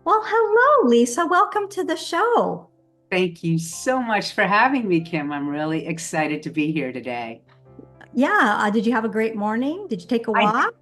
Well, hello, Lisa. Welcome to the show. Thank you so much for having me, Kim. I'm really excited to be here today. Yeah, did you have a great morning? Did you take a I walk?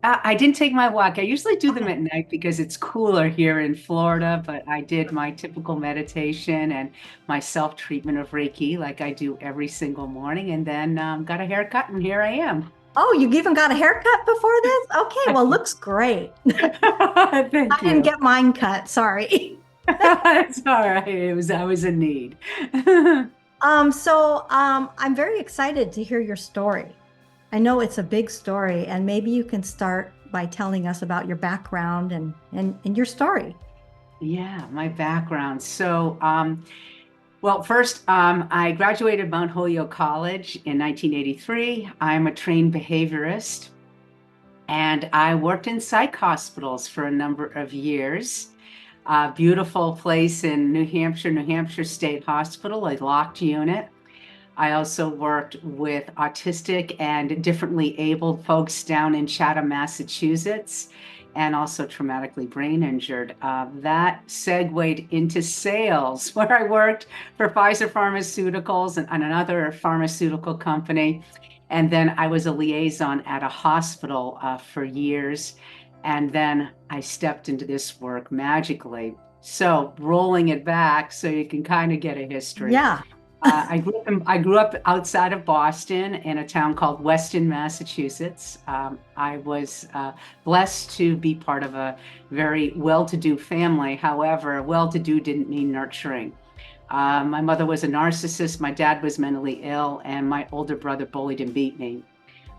I didn't take my walk. I usually do them Okay. at night because it's cooler here in Florida, but I did my typical meditation and my self-treatment of Reiki like I do every single morning, and then got a haircut, and here I am. Oh, you even got a haircut before this? Okay, well, looks great. I Thank didn't you. get mine cut. Sorry. It's all right. I was in need. I'm very excited to hear your story. I know it's a big story, and maybe you can start by telling us about your background and your story. Yeah, my background. Well, first, I graduated Mount Holyoke College in 1983. I'm a trained behaviorist, and I worked in psych hospitals for a number of years. A beautiful place in New Hampshire State Hospital, a locked unit. I also worked with autistic and differently abled folks down in Chatham, Massachusetts, and also traumatically brain injured. That segued into sales, where I worked for Pfizer Pharmaceuticals and another pharmaceutical company. And then I was a liaison at a hospital for years. And then I stepped into this work magically. So, rolling it back so you can kind of get a history. Yeah. I grew up outside of Boston in a town called Weston, Massachusetts. I was blessed to be part of a very well-to-do family. However, well-to-do didn't mean nurturing. My mother was a narcissist, my dad was mentally ill, and my older brother bullied and beat me.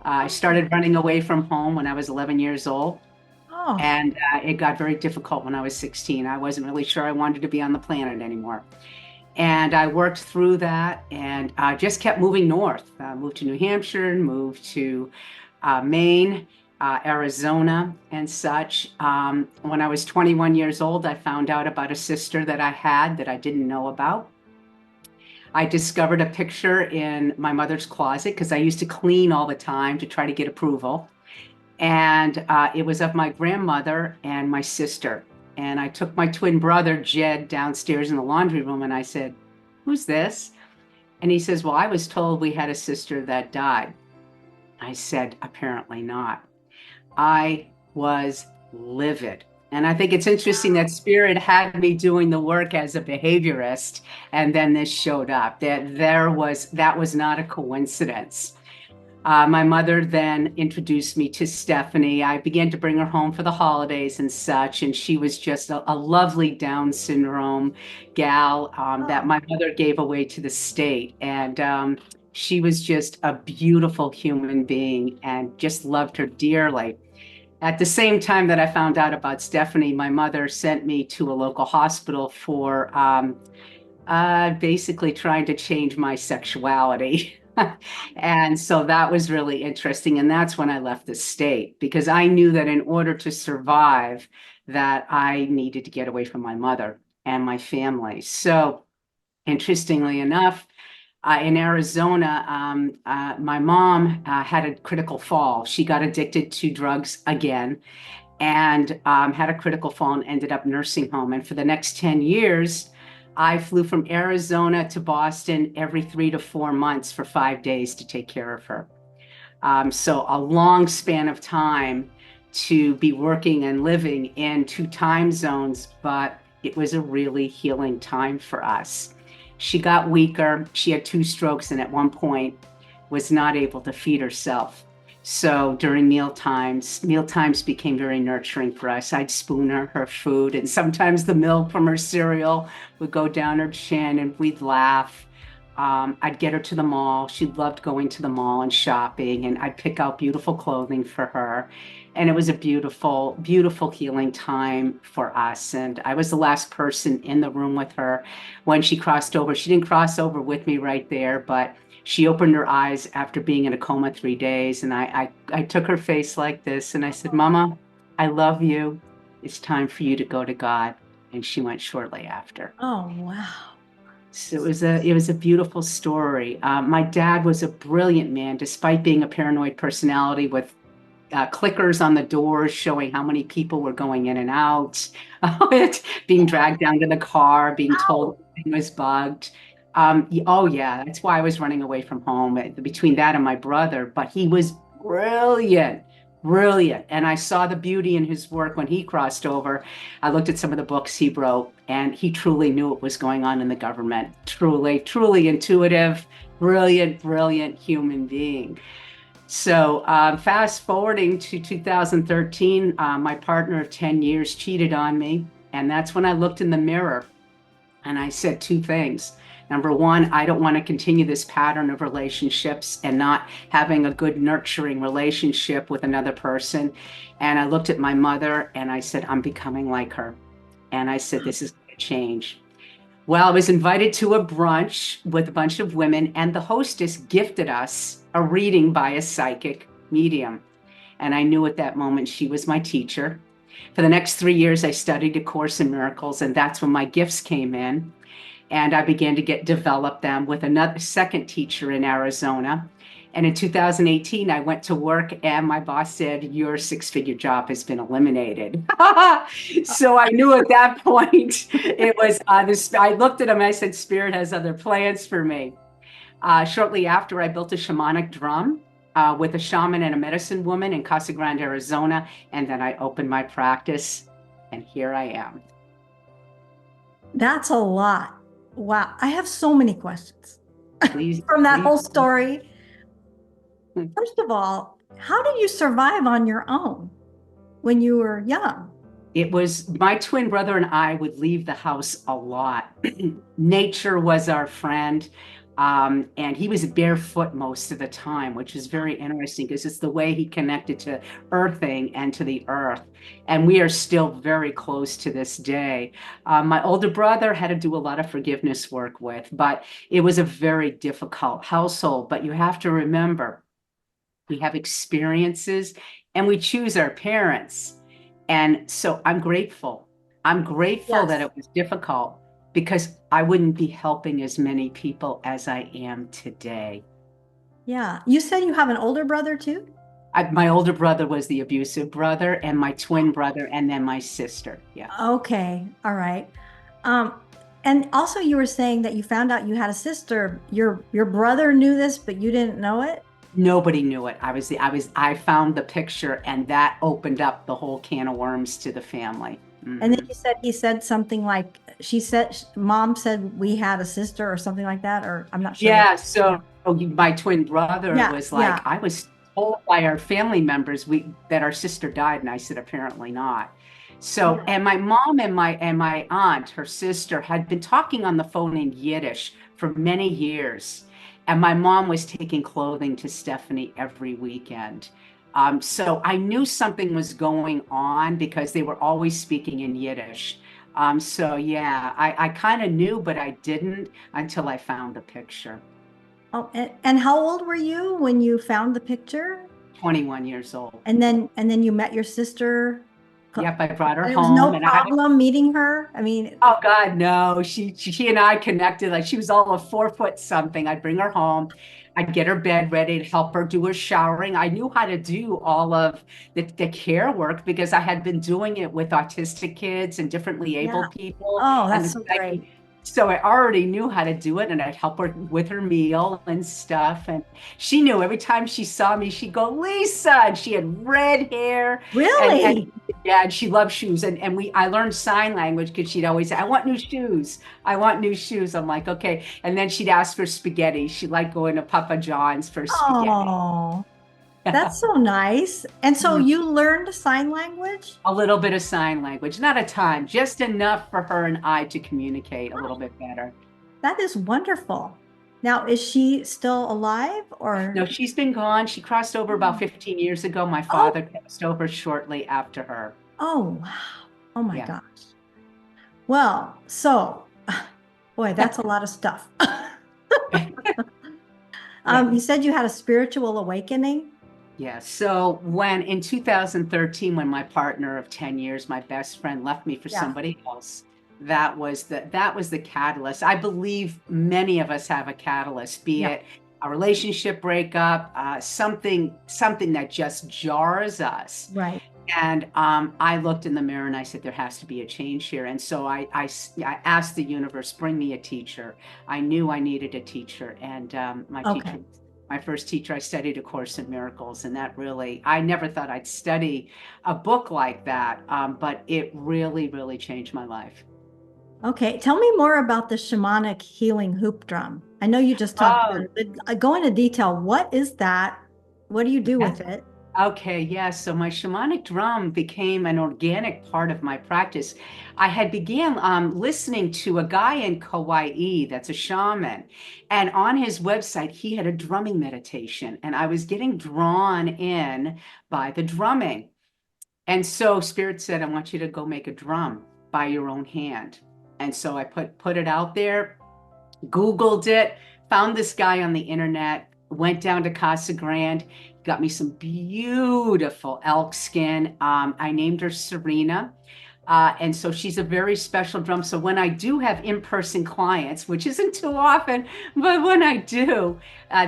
I started running away from home when I was 11 years old, Oh, and it got very difficult when I was 16. I wasn't really sure I wanted to be on the planet anymore. And I worked through that and just kept moving north. Moved to New Hampshire, moved to Maine, Arizona, and such. When I was 21 years old, I found out about a sister that I had that I didn't know about. I discovered a picture in my mother's closet because I used to clean all the time to try to get approval. And it was of my grandmother and my sister. And I took my twin brother, Jed, downstairs in the laundry room and I said, "Who's this?" And he says, "Well, I was told we had a sister that died." I said, "Apparently not." I was livid. And I think it's interesting that spirit had me doing the work as a behaviorist, and then this showed up. That was not a coincidence. My mother then introduced me to Stephanie. I began to bring her home for the holidays and such, and she was just a lovely Down syndrome gal that oh, my mother gave away to the state. And she was just a beautiful human being and just loved her dearly. At the same time that I found out about Stephanie, my mother sent me to a local hospital for basically trying to change my sexuality. And so that was really interesting. And that's when I left the state because I knew that in order to survive, that I needed to get away from my mother and my family. So interestingly enough, in Arizona, my mom had a critical fall. She got addicted to drugs again and had a critical fall and ended up nursing home. And for the next 10 years, I flew from Arizona to Boston every 3 to 4 months for 5 days to take care of her. So a long span of time to be working and living in two time zones, but it was a really healing time for us. She got weaker. She had two strokes and at one point was not able to feed herself. So during meal times became very nurturing for us. I'd spoon her food, and sometimes the milk from her cereal would go down her chin, and we'd laugh. I'd get her to the mall. She loved going to the mall and shopping, and I'd pick out beautiful clothing for her. And it was a beautiful, beautiful healing time for us. And I was the last person in the room with her when she crossed over. She didn't cross over with me right there, but she opened her eyes after being in a coma 3 days. And I took her face like this and I said, "Mama, I love you. It's time for you to go to God." And she went shortly after. oh, wow. So it was a beautiful story. My dad was a brilliant man, despite being a paranoid personality with clickers on the doors showing how many people were going in and out, being dragged down to the car, being told it was bugged. Oh yeah, that's why I was running away from home between that and my brother. But he was brilliant, brilliant. And I saw the beauty in his work when he crossed over. I looked at some of the books he wrote, and he truly knew what was going on in the government. Truly, truly intuitive, brilliant, brilliant human being. So fast forwarding to 2013, my partner of 10 years cheated on me. And that's when I looked in the mirror and I said two things. Number one, I don't want to continue this pattern of relationships and not having a good nurturing relationship with another person. And I looked at my mother and I said, I'm becoming like her. And I said, this is going to change. Well, I was invited to a brunch with a bunch of women, and the hostess gifted us a reading by a psychic medium. And I knew at that moment she was my teacher. For the next 3 years, I studied A Course in Miracles, and that's when my gifts came in. And I began to develop them with another second teacher in Arizona. And in 2018, I went to work and my boss said, your six-figure job has been eliminated. So I knew at that point it was this. I looked at him and I said, Spirit has other plans for me. Shortly after, I built a shamanic drum with a shaman and a medicine woman in Casa Grande, Arizona. And then I opened my practice and here I am. That's a lot. Wow. I have so many questions Please, from that please. whole story. First of all, how did you survive on your own when you were young? It was my twin brother and I would leave the house a lot. Nature was our friend. And he was barefoot most of the time, which is very interesting because it's the way he connected to earthing and to the earth. And we are still very close to this day. My older brother had to do a lot of forgiveness work with, but it was a very difficult household. But you have to remember, we have experiences and we choose our parents. And so I'm grateful. I'm grateful that it was difficult because I wouldn't be helping as many people as I am today. Yeah. You said you have an older brother too? My older brother was the abusive brother and my twin brother and then my sister. Yeah. Okay. All right. And also you were saying that you found out you had a sister. Your brother knew this, but you didn't know it? Nobody knew it. I found the picture and that opened up the whole can of worms to the family. Mm-hmm. And then you said he said something like mom said we had a sister or something like that, or I'm not sure. Yeah, so my twin brother was like, I was told by our family members that our sister died, and I said apparently not. So and my mom and my aunt, her sister, had been talking on the phone in Yiddish for many years. And my mom was taking clothing to Stephanie every weekend. So I knew something was going on because they were always speaking in Yiddish. So yeah, I kind of knew, but I didn't until I found the picture. Oh, and how old were you when you found the picture? 21 years old. And then you met your sister. Yep, I brought her and home. It was no problem meeting her. I mean, oh God, no. She and I connected like she was all of 4 foot something. I'd bring her home. I'd get her bed ready to help her do her showering. I knew how to do all of the care work because I had been doing it with autistic kids and differently abled people. Oh, that's so great. So I already knew how to do it, and I'd help her with her meal and stuff. And she knew every time she saw me, she'd go, Lisa, and she had red hair. Really? And she loved shoes. And I learned sign language because she'd always say, I want new shoes. I want new shoes. I'm like, okay. And then she'd ask for spaghetti. She liked going to Papa John's for spaghetti. Oh, that's so nice. And so you learned sign language? A little bit of sign language, not a ton, just enough for her and I to communicate a little bit better. That is wonderful. Now, is she still alive or? No, she's been gone. She crossed over about 15 years ago. My father crossed over shortly after her. Oh, wow. Oh my gosh. Well, so, boy, that's a lot of stuff. You said you had a spiritual awakening? Yeah. So in 2013, when my partner of 10 years, my best friend, left me for somebody else, that was the catalyst. I believe many of us have a catalyst, be it a relationship breakup, something that just jars us. Right. And I looked in the mirror and I said, there has to be a change here. And so I asked the universe, bring me a teacher. I knew I needed a teacher. And my first teacher, I studied A Course in Miracles. And that really, I never thought I'd study a book like that. But it really, really changed my life. Okay. Tell me more about the shamanic healing hoop drum. I know you just talked about it, but go into detail. What is that? What do you do with it? Okay, yeah. So my shamanic drum became an organic part of my practice. I had began listening to a guy in Kauai that's a shaman, and on his website he had a drumming meditation, and I was getting drawn in by the drumming. And so Spirit said, "I want you to go make a drum by your own hand." And so I put it out there, Googled it, found this guy on the internet, went down to Casa Grande, got me some beautiful elk skin. I named her Serena. And so she's a very special drum. So when I do have in-person clients, which isn't too often, but when I do,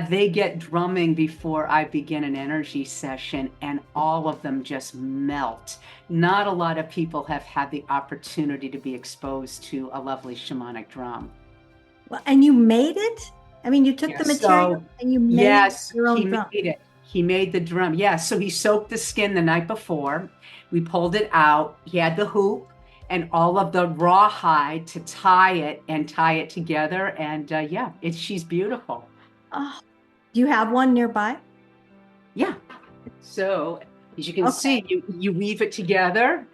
they get drumming before I begin an energy session, and all of them just melt. Not a lot of people have had the opportunity to be exposed to a lovely shamanic drum. Well, and you made it? I mean, you took the material and you made your own drum. Made it. He made the drum. Yeah. So he soaked the skin the night before. We pulled it out. He had the hoop and all of the rawhide to tie it together. And she's beautiful. Oh, do you have one nearby? Yeah. So as you can see, you weave it together.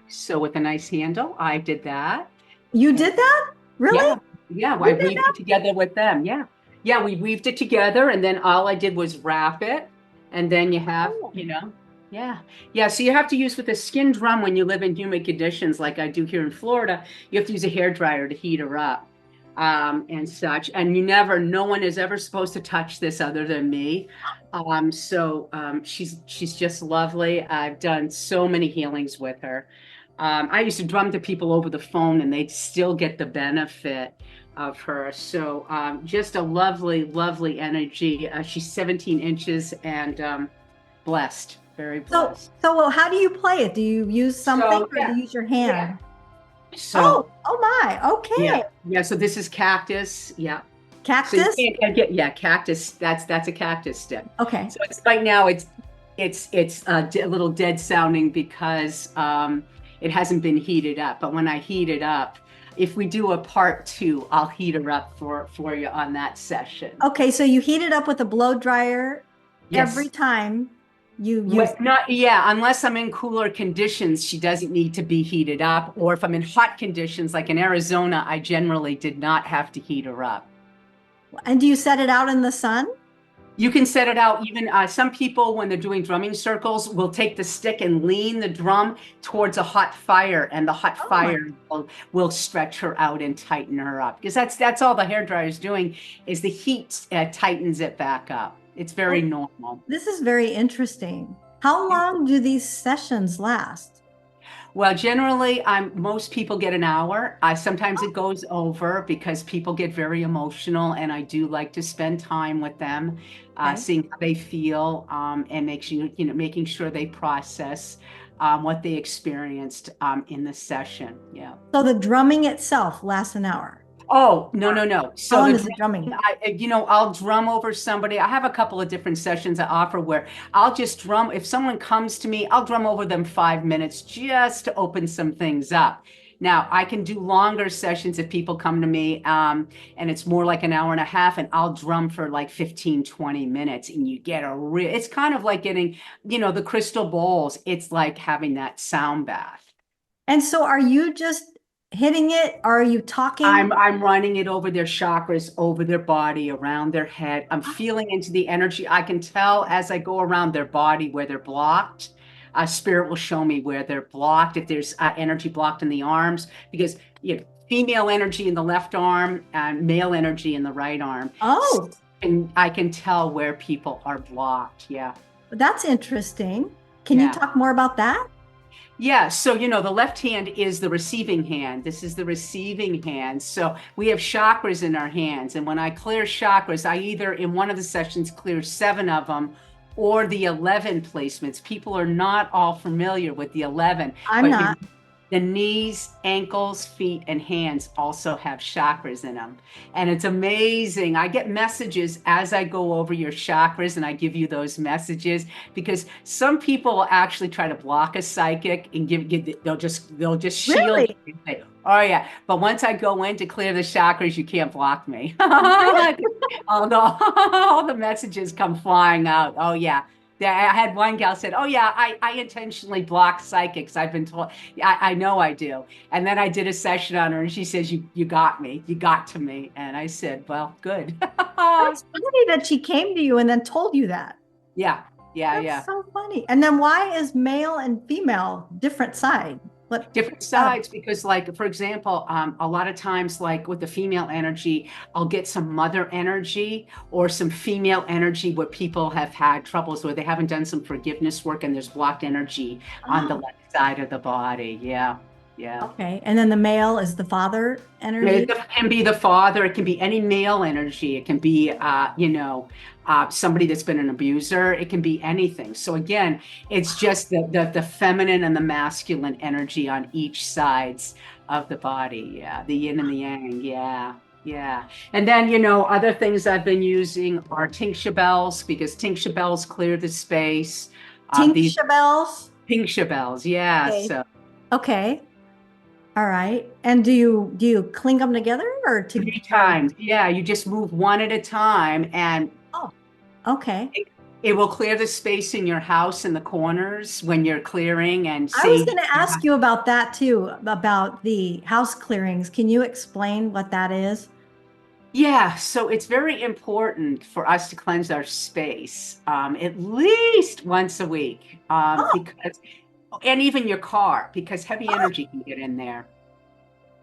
So with a nice handle, I did that. You did that? Really? Yeah. I weaved it together with them. Yeah. Yeah, we weaved it together, and then all I did was wrap it, and then you have, so you have to use with a skin drum when you live in humid conditions like I do here in Florida. You have to use a hairdryer to heat her up, and such. And no one is ever supposed to touch this other than me. She's just lovely. I've done so many healings with her. I used to drum to people over the phone, and they'd still get the benefit of her. So just a lovely, lovely energy. She's 17 inches and blessed, very blessed. So how do you play it? Do you use something or do you use your hand? Yeah. So, oh my, okay. Yeah, so this is cactus. Yeah. Cactus? So cactus. That's a cactus stem. Okay. So right now it's a little dead sounding because it hasn't been heated up. But when I heat it up, if we do a part 2, I'll heat her up for you on that session. Okay, so you heat it up with a blow dryer every time you use it. Unless I'm in cooler conditions, she doesn't need to be heated up. Or if I'm in hot conditions, like in Arizona, I generally did not have to heat her up. And do you set it out in the sun? You can set it out. Even some people, when they're doing drumming circles, will take the stick and lean the drum towards a hot fire, and the hot fire will stretch her out and tighten her up. Because that's all the hairdryer is doing, is the heat tightens it back up. It's very normal. This is very interesting. How long do these sessions last? Well, generally, most people get an hour. Sometimes it goes over because people get very emotional, and I do like to spend time with them, seeing how they feel, and making sure they process what they experienced in the session. Yeah. So the drumming itself lasts an hour. Oh, no. So how long is the drumming? I'll drum over somebody. I have a couple of different sessions I offer where I'll just drum. If someone comes to me, I'll drum over them 5 minutes just to open some things up. Now, I can do longer sessions if people come to me, and it's more like an hour and a half, and I'll drum for like 15, 20 minutes, and you get it's kind of like getting, the crystal bowls. It's like having that sound bath. And so are you just hitting it, or are you talking? I'm running it over their chakras, over their body, around their head. I'm feeling into the energy. I can tell as I go around their body where they're blocked. Spirit will show me where they're blocked, if there's energy blocked in the arms, because female energy in the left arm and male energy in the right arm. Oh. And I can tell where people are blocked. Yeah. That's interesting. Can you talk more about that? Yeah, so the left hand is the receiving hand. This is the receiving hand. So we have chakras in our hands. And when I clear chakras, I either in one of the sessions clear 7 of them or the 11 placements. People are not all familiar with the 11, I'm but not. the knees, ankles, feet, and hands also have chakras in them. And it's amazing. I get messages as I go over your chakras and I give you those messages because some people will actually try to block a psychic and they'll just shield Really? it. Oh yeah. But once I go in to clear the chakras, you can't block me. Really? All the messages come flying out. Oh yeah. Yeah, I had one gal said, "Oh yeah, I intentionally block psychics. I've been told. I know I do." And then I did a session on her, and she says, "You got me. You got to me." And I said, "Well, good." That's funny that she came to you and then told you that. Yeah, yeah, That's yeah. so funny. And then why is male and female different side? What? Different Uh, sides because, like, for example, a lot of times, like with the female energy, I'll get some mother energy or some female energy where people have had troubles where they haven't done some forgiveness work and there's blocked energy on the oh, left side of the body. Yeah, yeah. okay. And then the male is the father It energy. can be the father, it can be any male energy, it can be somebody that's been an abuser, it can be anything. So again, it's just the feminine and the masculine energy on each sides of the body. Yeah, the yin and the yang. Yeah. Yeah. And then, other things I've been using are tincture bells because tincture bells clear the space. These Tincture bells. tincture bells. Yeah. Okay. So Okay. All right. And do you clink them together or to 3 times. Yeah. You just move one at a time and oh, okay. it will clear the space in your house in the corners when you're clearing and I was sage. going to ask you about that too, about the house clearings. Can you explain what that is? Yeah, so it's very important for us to cleanse our space at least once a week Oh, and even your car, because heavy oh, energy can get in there.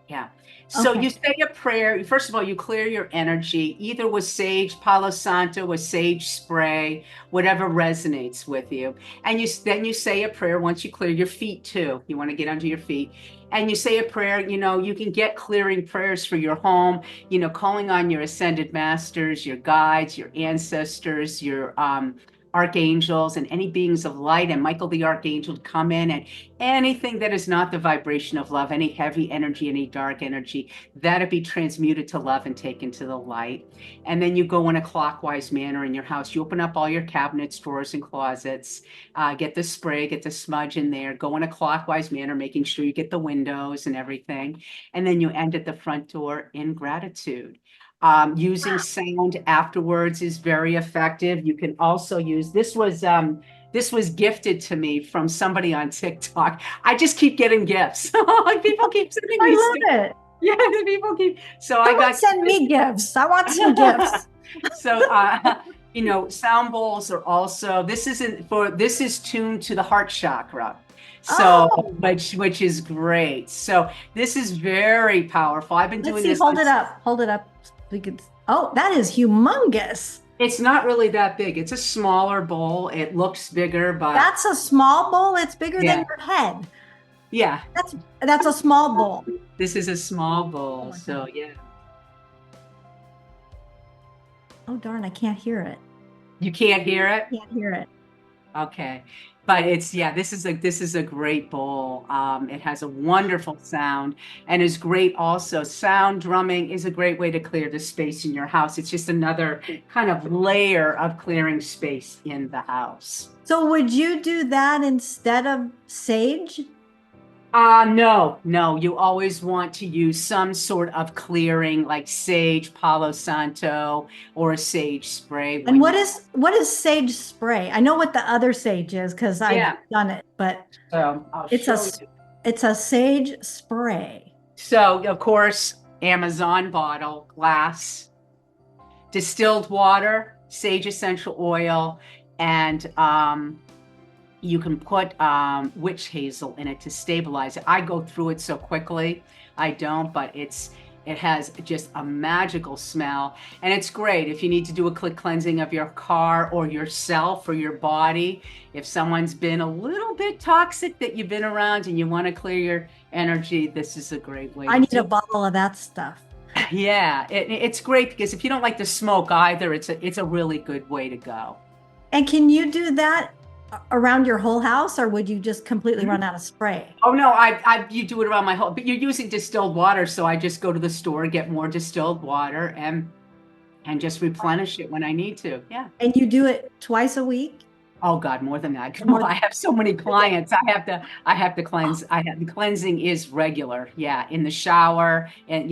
Yeah. So okay. you say a prayer. First of all, you clear your energy, either with sage, Palo Santo, with sage spray, whatever resonates with you. And then you say a prayer once you clear your feet too. You want to get under your feet. And you say a prayer, you can get clearing prayers for your home, calling on your ascended masters, your guides, your ancestors, your archangels and any beings of light and Michael the archangel to come in and anything that is not the vibration of love, any heavy energy, any dark energy, that'll be transmuted to love and taken to the light. And then you go in a clockwise manner in your house. You open up all your cabinets, drawers, and closets, get the spray, get the smudge in there, go in a clockwise manner, making sure you get the windows and everything. And then you end at the front door in gratitude. Using sound afterwards is very effective. You can also use this was gifted to me from somebody on TikTok. I just keep getting gifts. People keep sending me I stuff. love it. Yeah, people keep. So I Someone got send me gifts. I want some gifts. so sound bowls are also this is tuned to the heart chakra. So Oh, which is great. So this is very powerful. I've been let's doing see. this Hold it since. up. Hold it up. We could. Oh, that is humongous. It's not really that big. It's a smaller bowl. It looks bigger, but That's a small bowl. It's bigger than yeah, your head. yeah. That's a small bowl. This is a small Oh bowl. my So God. yeah, Oh darn, I can't hear it. you can't hear it. Can't hear it. Okay. But this is a great bowl. It has a wonderful sound and is great also. Sound drumming is a great way to clear the space in your house. It's just another kind of layer of clearing space in the house. So would you do that instead of sage? No. You always want to use some sort of clearing like sage, Palo Santo, or a sage spray And when you. what is sage spray? I know what the other sage is because I've Yeah. done it, but So I'll it's a show you. it's a sage spray. So of course, Amazon bottle, glass, distilled water, sage essential oil, and you can put witch hazel in it to stabilize it. I go through it so quickly. I don't, but It has just a magical smell, and it's great if you need to do a quick cleansing of your car or yourself or your body. If someone's been a little bit toxic that you've been around and you want to clear your energy, this is a great way I to need do a it. bottle of that stuff. Yeah, it's great because if you don't like the smoke either, it's a really good way to go. And can you do that around your whole house, or would you just completely run out of spray? Oh no, you do it around my whole, but you're using distilled water, so I just go to the store, get more distilled water, and just replenish it when I need to. Yeah. And you do it twice a week? Oh God, more than that. More I have so many than clients. I have to cleanse. The cleansing is regular. Yeah, in the shower, and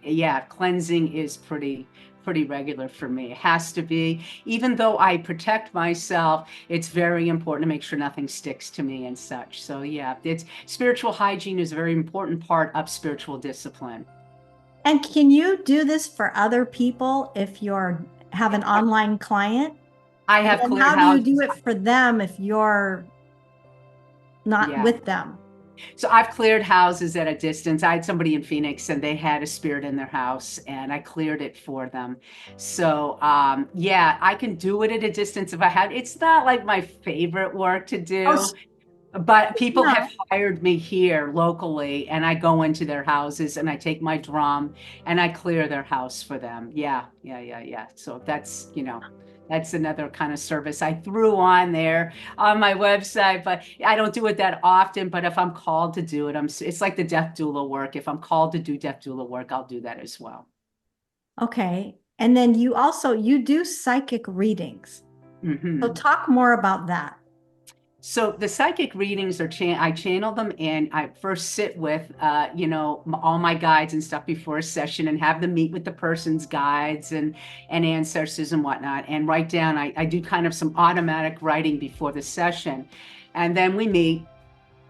yeah, cleansing is pretty regular for me. It has to be. Even though I protect myself, it's very important to make sure nothing sticks to me and such. So yeah, it's spiritual hygiene is a very important part of spiritual discipline. And can you do this for other people if you're have an online client? I And have then cleared how do you do houses. it for them if you're not Yeah. with them? So I've cleared houses at a distance. I had somebody in Phoenix and they had a spirit in their house and I cleared it for them. So yeah, I can do it at a distance if I had. It's not like my favorite work to Oh, do, but people no. have hired me here locally and I go into their houses and I take my drum and I clear their house for them. Yeah, yeah, yeah, yeah. So that's another kind of service I threw on there on my website, but I don't do it that often. But if I'm called to do it, it's like the death doula work. If I'm called to do death doula work, I'll do that as well. Okay. And then you do psychic readings. So Hmm. talk more about that. So the psychic readings I channel them and I first sit with, all my guides and stuff before a session and have them meet with the person's guides and ancestors and whatnot and write down. I do kind of some automatic writing before the session. And then we meet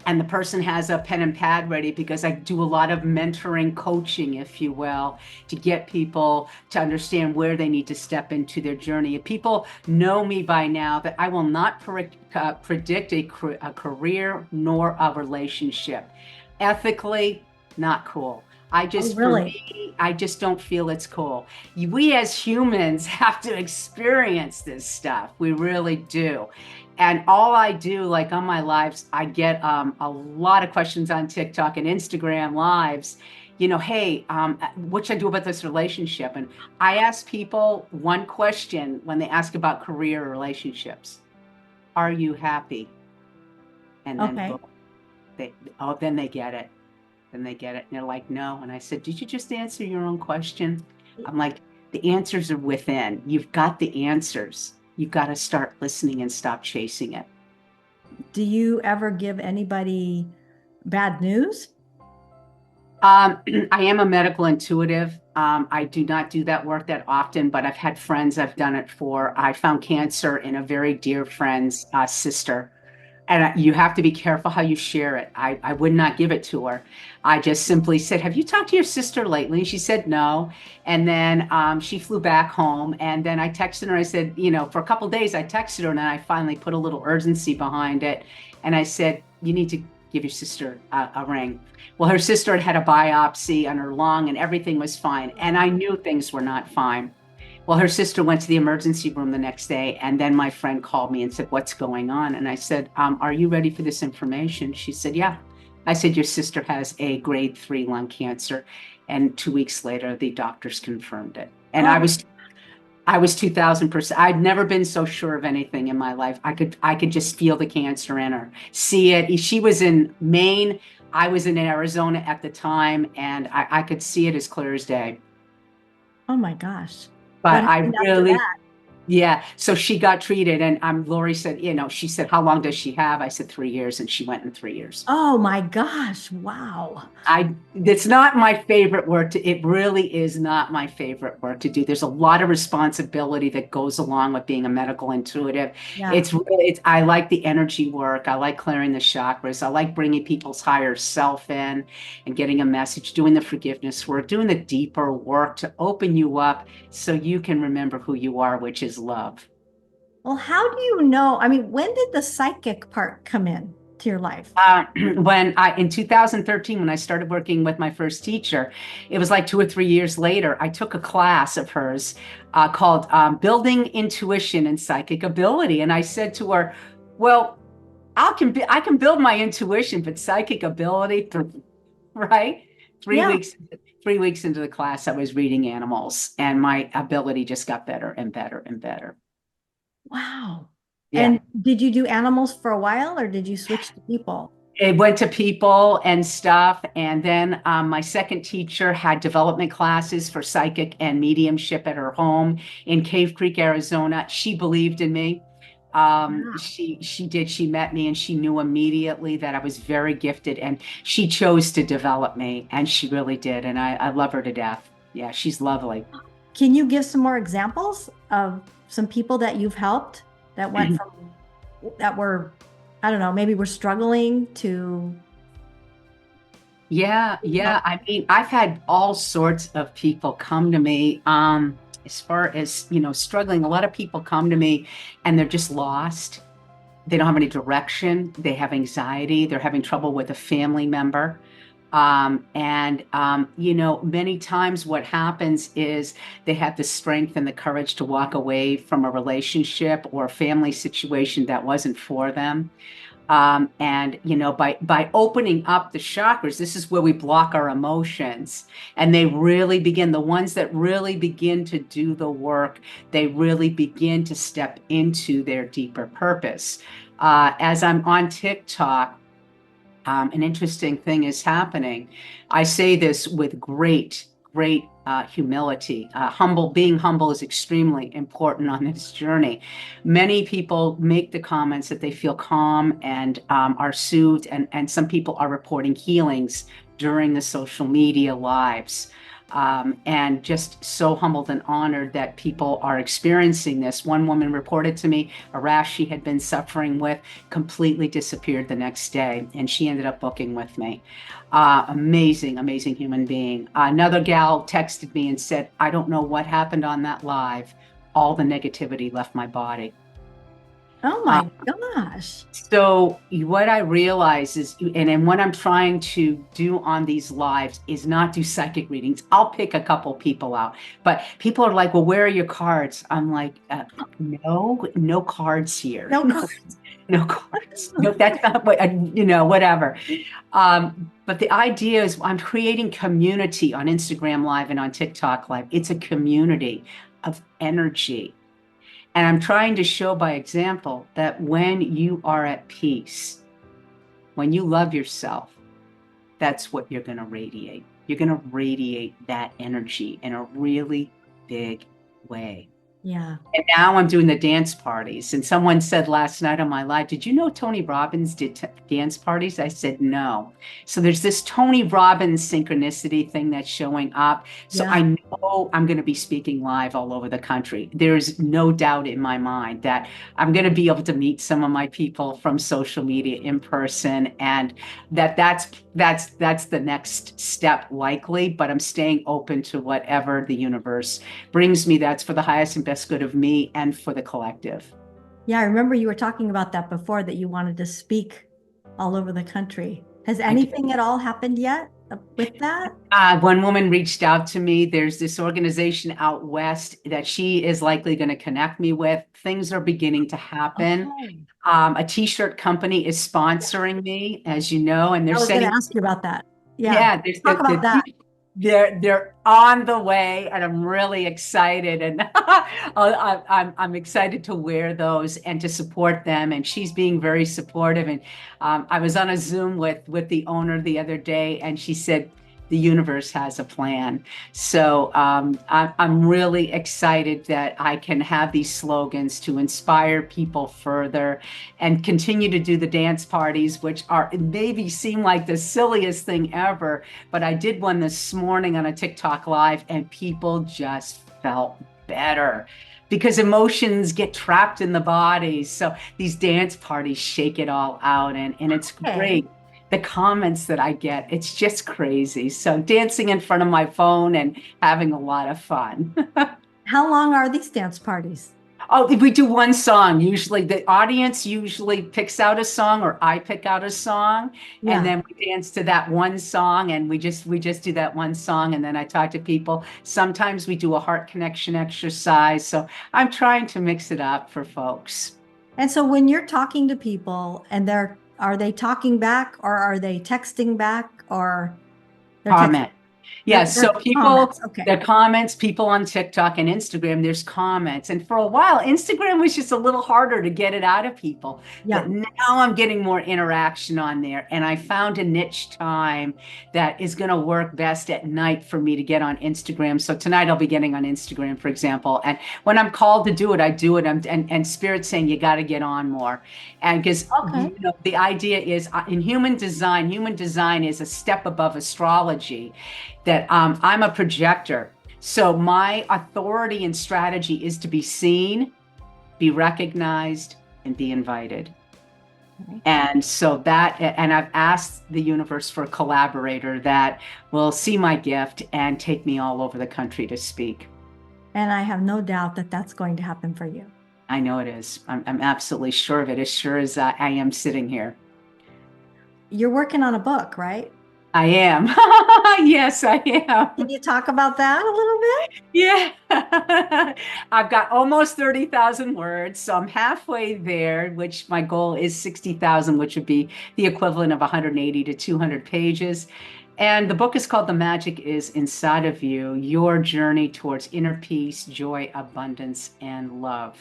and the person has a pen and pad ready because I do a lot of mentoring coaching, if you will, to get people to understand where they need to step into their journey. If people know me by now that I will not predict a career nor a relationship. Ethically, not cool. Oh, For really? me, I just don't feel it's cool. We as humans have to experience this stuff. We really do. And all I do, like on my lives, I get a lot of questions on TikTok and Instagram lives. Hey, what should I do about this relationship? And I ask people one question when they ask about career or relationships: Are you happy? And then boom, Okay. then they get it. Then they get it, and they're like, "No." And I said, "Did you just answer your own question?" I'm like, "The answers are within. You've got the answers. You've got to start listening and stop chasing it." Do you ever give anybody bad news? I am a medical intuitive. I do not do that work that often, but I've had friends I've done it for. I found cancer in a very dear friend's sister. And you have to be careful how you share it. I would not give it to her. I just simply said, "Have you talked to your sister lately?" And she said no. And then she flew back home. And then I texted her. I said, for a couple of days, I texted her and then I finally put a little urgency behind it. And I said, "You need to give your sister a ring." Well, her sister had had a biopsy on her lung and everything was fine. And I knew things were not fine. Well, her sister went to the emergency room the next day, and then my friend called me and said, "What's going on?" And I said, "Are you ready for this information?" She said, "Yeah." I said, "Your sister has a grade 3 lung cancer." And 2 weeks later, the doctors confirmed it. And Oh, I was 2000%. I'd never been so sure of anything in my life. I could just feel the cancer in her, see it. She was in Maine. I was in Arizona at the time, and I could see it as clear as day. oh my gosh. What But I happened after really, that? yeah. So she got treated, and Lori said, she said, "How long does she have?" I said, "3 years," and she went in 3 years. Oh my gosh. Wow. It's not my favorite work it really is not my favorite work to do. There's a lot of responsibility that goes along with being a medical intuitive. Yeah. I like the energy work. I like clearing the chakras. I like bringing people's higher self in and getting a message, doing the forgiveness work, doing the deeper work to open you up so you can remember who you are, which is love. Well, how do you know? I mean, when did the psychic part come in to your life? In 2013, when I started working with my first teacher, it was like 2 or 3 years later, I took a class of hers called Building Intuition and Psychic Ability. And I said to her, well, I can build my intuition, but psychic ability, right? Three Yeah. weeks, 3 weeks into the class, I was reading animals, and my ability just got better and better and better. Wow. Yeah. And did you do animals for a while or did you switch to people? It went to people and stuff. And then my second teacher had development classes for psychic and mediumship at her home in Cave Creek, Arizona. She believed in me. Wow. She did. She met me and she knew immediately that I was very gifted, and she chose to develop me, and she really did. And I love her to death. Yeah, she's lovely. Can you give some more examples of some people that you've helped that went from that were, I don't know, maybe were struggling to Yeah, yeah. I mean, I've had all sorts of people come to me, as far as, struggling. A lot of people come to me and they're just lost. They don't have any direction. They have anxiety. They're having trouble with a family member. Many times what happens is they have the strength and the courage to walk away from a relationship or a family situation that wasn't for them. By opening up the chakras, this is where we block our emotions, and they really begin, the ones that really begin to do the work, they really begin to step into their deeper purpose. As I'm on TikTok, an interesting thing is happening. I say this with great humility. Being humble is extremely important on this journey. Many people make the comments that they feel calm and are soothed, and some people are reporting healings during the social media lives. And just so humbled and honored that people are experiencing this. One woman reported to me a rash she had been suffering with completely disappeared the next day, and she ended up booking with me. Amazing human being. Another gal texted me and said, I don't know what happened on that live. All the negativity left my body. Oh Uh, my gosh. so what I realize is, and what I'm trying to do on these lives is not do psychic readings. I'll pick a couple people out, but people are like, well, where are your cards? I'm like, no cards here. No, No cards. No, that's not what, whatever. But the idea is I'm creating community on Instagram Live and on TikTok Live. It's a community of energy. And I'm trying to show by example that when you are at peace, when you love yourself, that's what you're going to radiate. You're going to radiate that energy in a really big way. yeah. And now I'm doing the dance parties. And someone said last night on my live, did you know Tony Robbins did dance parties? I said, no. So there's this Tony Robbins synchronicity thing that's showing up. So Yeah. I know I'm going to be speaking live all over the country. There's no doubt in my mind that I'm going to be able to meet some of my people from social media in person, and that's the next step likely, but I'm staying open to whatever the universe brings me. That's for the highest and best good of me and for the collective. Yeah. I remember you were talking about that before, that you wanted to speak all over the country. Has I do. anything at all happened yet with that? One woman reached out to me. There's this organization out west that she is likely going to connect me with. Things are beginning to happen. Okay. A t-shirt company is sponsoring me, as you know, and they're I was going to sending. ask you about that. Yeah. Yeah, there's Talk about that. they're on the way, and I'm really excited, and I'm excited to wear those and to support them. And she's being very supportive. And I was on a Zoom with the owner the other day, and she said the universe has a plan. So I'm really excited that I can have these slogans to inspire people further and continue to do the dance parties, which are maybe seem like the silliest thing ever. But I did one this morning on a TikTok live, and people just felt better because emotions get trapped in the body. So these dance parties shake it all out, and it's great. The comments that I get, it's just crazy. So dancing in front of my phone and having a lot of fun. How long are these dance parties? Oh, we do one song. Usually the audience usually picks out a song or I pick out a song and Yeah. then we dance to that one song and we just do that one song and then I talk to people. Sometimes we do a heart connection exercise. So I'm trying to mix it up for folks. And so when you're talking to people and are they talking back or are they texting back or they're texting? Comment. Yeah, so They're people, comments. Okay. the comments, people on TikTok and Instagram, there's comments. And for a while, Instagram was just a little harder to get it out of people. But Yeah. now I'm getting more interaction on there. And I found a niche time that is going to work best at night for me to get on Instagram. So tonight I'll be getting on Instagram, for example. And when I'm called to do it, I do it. And Spirit's saying you got to get on more. And because Okay. the idea is in human design is a step above astrology that I'm a projector. So my authority and strategy is to be seen, be recognized, and be invited. Okay. And and I've asked the universe for a collaborator that will see my gift and take me all over the country to speak. And I have no doubt that that's going to happen for you. I know it is. I'm absolutely sure of it, as sure as I am sitting here. You're working on a book, right? I am. Yes, I am. Can you talk about that a little bit? Yeah. I've got almost 30,000 words, so I'm halfway there, which my goal is 60,000, which would be the equivalent of 180 to 200 pages. And the book is called The Magic is Inside of You, Your Journey Towards Inner Peace, Joy, Abundance, and Love.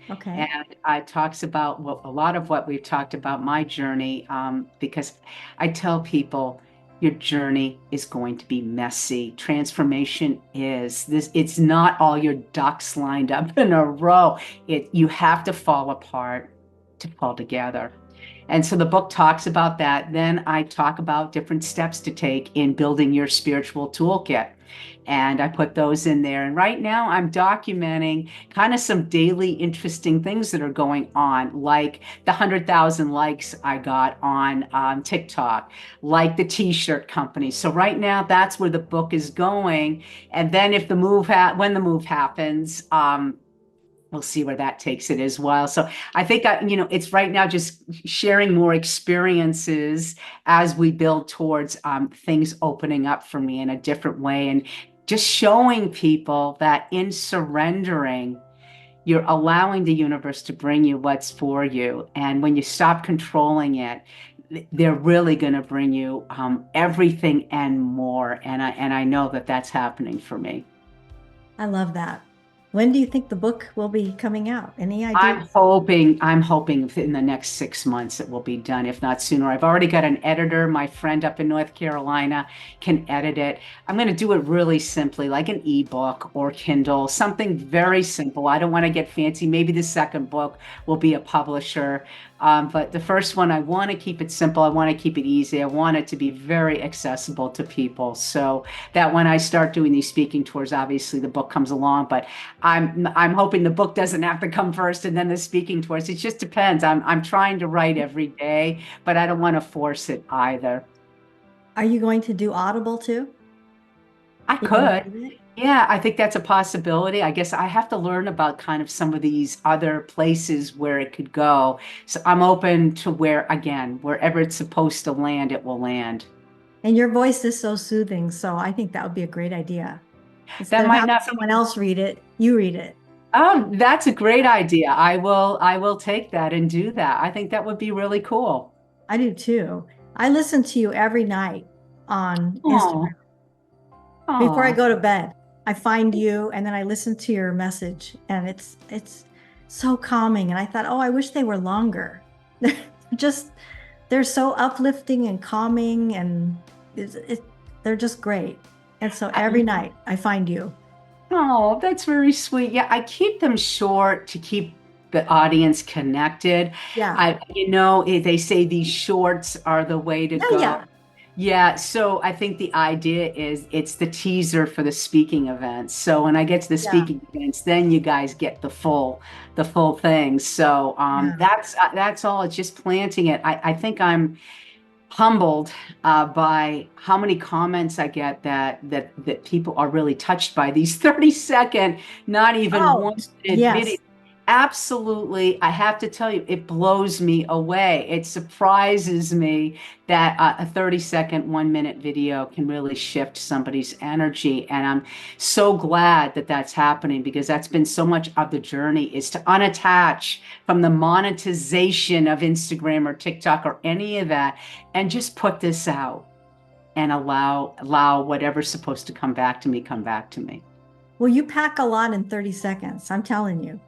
Okay. And it talks about a lot of what we've talked about, my journey, because I tell people, your journey is going to be messy. Transformation is this, it's not all your ducks lined up in a row. You have to fall apart to fall together. And so the book talks about that. Then I talk about different steps to take in building your spiritual toolkit. And I put those in there. And right now I'm documenting kind of some daily interesting things that are going on, like the 100,000 likes I got on TikTok, like the t-shirt company. So right now that's where the book is going. And then if when the move happens, we'll see where that takes it as well. So I think, it's right now just sharing more experiences as we build towards things opening up for me in a different way and just showing people that in surrendering, you're allowing the universe to bring you what's for you. And when you stop controlling it, they're really going to bring you everything and more. And I know that that's happening for me. I love that. When do you think the book will be coming out? Any I'm ideas? hoping in the next 6 months it will be done, if not sooner. I've already got an editor. My friend up in North Carolina can edit it. I'm going to do it really simply, like an ebook or Kindle, something very simple. I don't want to get fancy. Maybe the second book will be a publisher. But the first one, I want to keep it simple. I want to keep it easy. I want it to be very accessible to people so that when I start doing these speaking tours, obviously the book comes along, but I'm hoping the book doesn't have to come first and then the speaking tours. It just depends. I'm trying to write every day, but I don't want to force it either. Are you going to do Audible too? I You're going to could. do it? Yeah, I think that's a possibility. I guess I have to learn about kind of some of these other places where it could go. So I'm open to wherever it's supposed to land, it will land. And your voice is so soothing, so I think that would be a great idea. That Instead of might having not be. someone else read it, you read it. Oh, that's a great idea. I will take that and do that. I think that would be really cool. I do too. I listen to you every night on Oh, Instagram. Before I oh. go to bed, I find you and then I listen to your message and it's so calming. And I thought, oh, I wish they were longer. They're just they're so uplifting and calming and they're just great. And so every night I find you. Oh, that's very sweet. Yeah, I keep them short to keep the audience connected. Yeah. They say these shorts are the way to Yeah, go. yeah. Yeah, so I think the idea is it's the teaser for the speaking events. So when I get to the Yeah. speaking events, then you guys get the full thing. So Yeah. that's all. It's just planting it. I think I'm humbled by how many comments I get that people are really touched by these 30-second, not even Oh, 1 minute yes. videos. absolutely, I have to tell you, it blows me away. It surprises me that a 30-second, 1-minute video can really shift somebody's energy. And I'm so glad that that's happening, because that's been so much of the journey, is to unattach from the monetization of Instagram or TikTok or any of that, and just put this out and allow whatever's supposed to come back to me, come back to me. Well, you pack a lot in 30 seconds. I'm telling you.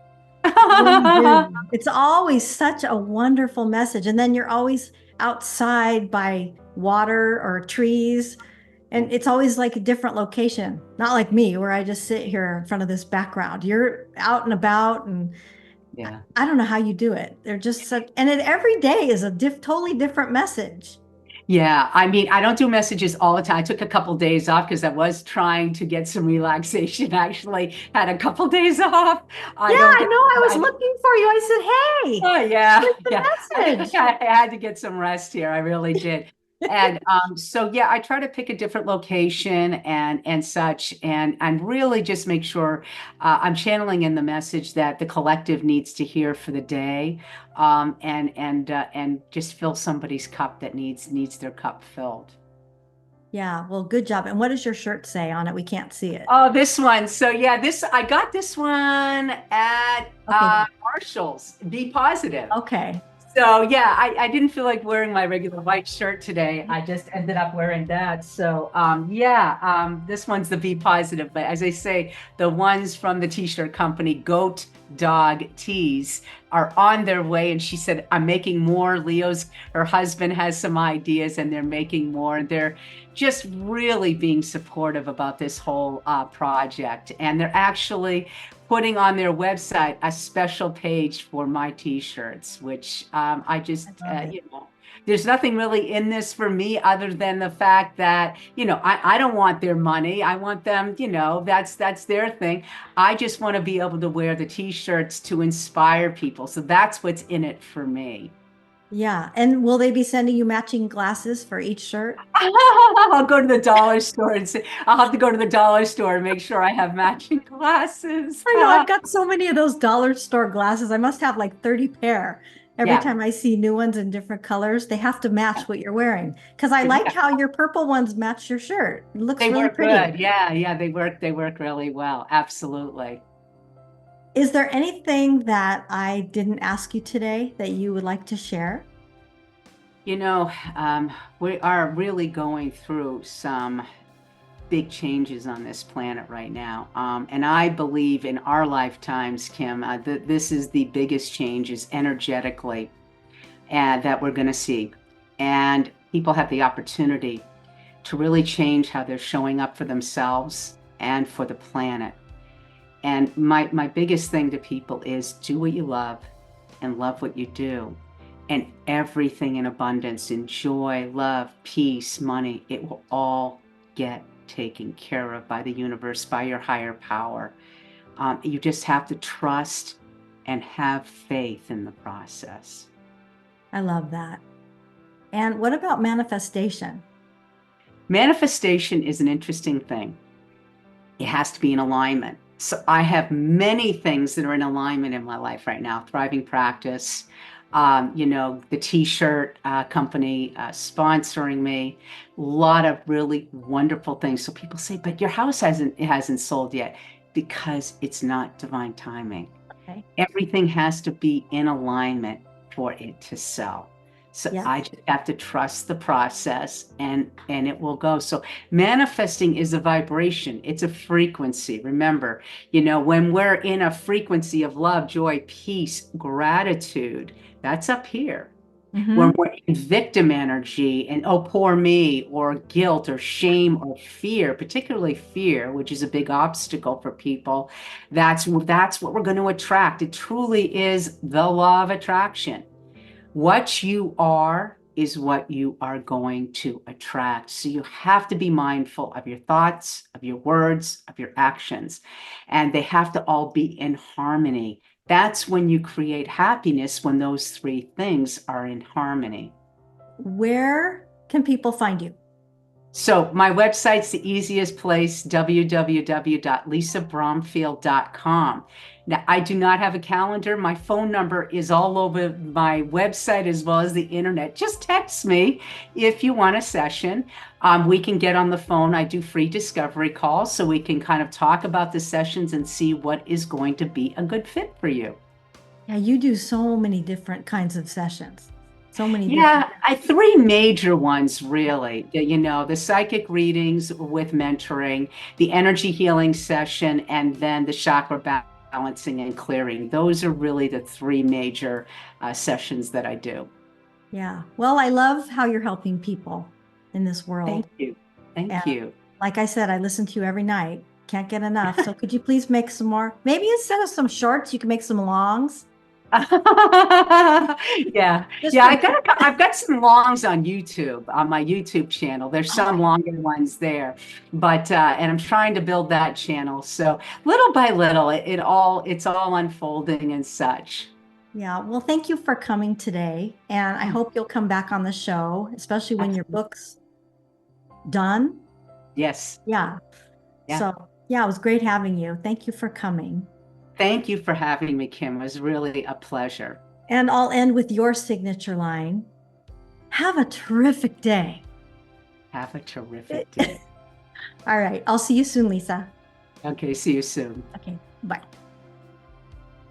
You really do. It's always such a wonderful message. And then you're always outside by water or trees. And it's always like a different location, not like me, where I just sit here in front of this background. You're out and about, and Yeah. I don't know how you do it. They're just such, and it every day is a totally different message. Yeah, I mean, I don't do messages all the time. I took a couple days off because I was trying to get some relaxation. Actually, had a couple days off. Yeah, I don't I get. know. I was I, looking for you. I said, hey, oh yeah, here's yeah. the message. I had to get some rest here. I really did. And so yeah, I try to pick a different location and such, and really just make sure I'm channeling in the message that the collective needs to hear for the day, and just fill somebody's cup that needs their cup filled. Yeah, well, good job. And what does your shirt say on it? We can't see it. Oh, this one. So yeah, this I got this one at Okay, good. Marshall's. Be positive. Okay. So yeah, I didn't feel like wearing my regular white shirt today. I just ended up wearing that. So yeah, this one's the Be Positive. But as I say, the ones from the t-shirt company, Goat Dog Tees, are on their way. And she said, I'm making more. Her husband has some ideas, and they're making more. And they're just really being supportive about this whole project. And they're actually putting on their website a special page for my t-shirts, which I just, I love it. there's nothing really in this for me other than the fact that, I don't want their money. I want them, that's their thing. I just want to be able to wear the t-shirts to inspire people. So that's what's in it for me. Yeah. And will they be sending you matching glasses for each shirt? I'll go to the dollar store and say, I'll have to go to the dollar store and make sure I have matching glasses. I know I've got so many of those dollar store glasses. I must have like 30 pair. Every Yeah. time I see new ones in different colors, they have to match what you're wearing. Because I like Yeah. how your purple ones match your shirt. It looks They really work pretty. good. Yeah, yeah, they work really well. Absolutely. Is there anything that I didn't ask you today that you would like to share? You know, we are really going through some big changes on this planet right now. And I believe in our lifetimes, Kim, that this is the biggest changes energetically that we're going to see. And people have the opportunity to really change how they're showing up for themselves and for the planet. And my biggest thing to people is do what you love and love what you do. And everything in abundance, in joy, love, peace, money, it will all get taken care of by the universe, by your higher power. You just have to trust and have faith in the process. I love that. And what about manifestation? Manifestation is an interesting thing. It has to be in alignment. So I have many things that are in alignment in my life right now. Thriving Practice, the t-shirt company sponsoring me, a lot of really wonderful things. So people say, but your house hasn't sold yet, because it's not divine timing. Okay. Everything has to be in alignment for it to sell. So Yeah. I just have to trust the process, and it will go. So manifesting is a vibration. It's a frequency. Remember, when we're in a frequency of love, joy, peace, gratitude, that's up here. Mm-hmm. When we're in victim energy and, oh, poor me, or guilt or shame or fear, particularly fear, which is a big obstacle for people, that's what we're going to attract. It truly is the law of attraction. What you are is what you are going to attract. So you have to be mindful of your thoughts, of your words, of your actions, and they have to all be in harmony. That's when you create happiness, when those three things are in harmony. Where can people find you? So my website's the easiest place, www.lisabromfield.com. Now, I do not have a calendar. My phone number is all over my website as well as the internet. Just text me if you want a session. We can get on the phone. I do free discovery calls so we can kind of talk about the sessions and see what is going to be a good fit for you. Yeah, you do so many different kinds of sessions. So many different. Yeah, three major ones really. The psychic readings with mentoring, the energy healing session, and then the chakra balancing and clearing. Those are really the three major sessions that I do. Yeah. Well, I love how you're helping people in this world. Thank you. Thank And you. like I said, I listen to you every night. Can't get enough. So could you please make some more? Maybe instead of some shorts, you can make some longs. Yeah, Just yeah. for I've got some longs on YouTube, on my YouTube channel. There's some Okay. longer ones there, but and I'm trying to build that channel. So little by little, it's all unfolding and such. Yeah. Well, thank you for coming today. And I hope you'll come back on the show, especially when your book's done. Yes. Yeah. Yeah. So, yeah, it was great having you. Thank you for coming. Thank you for having me, Kim. It was really a pleasure. And I'll end with your signature line. Have a terrific day. Have a terrific day. All right. I'll see you soon, Lisa. Okay, see you soon. Okay. Bye.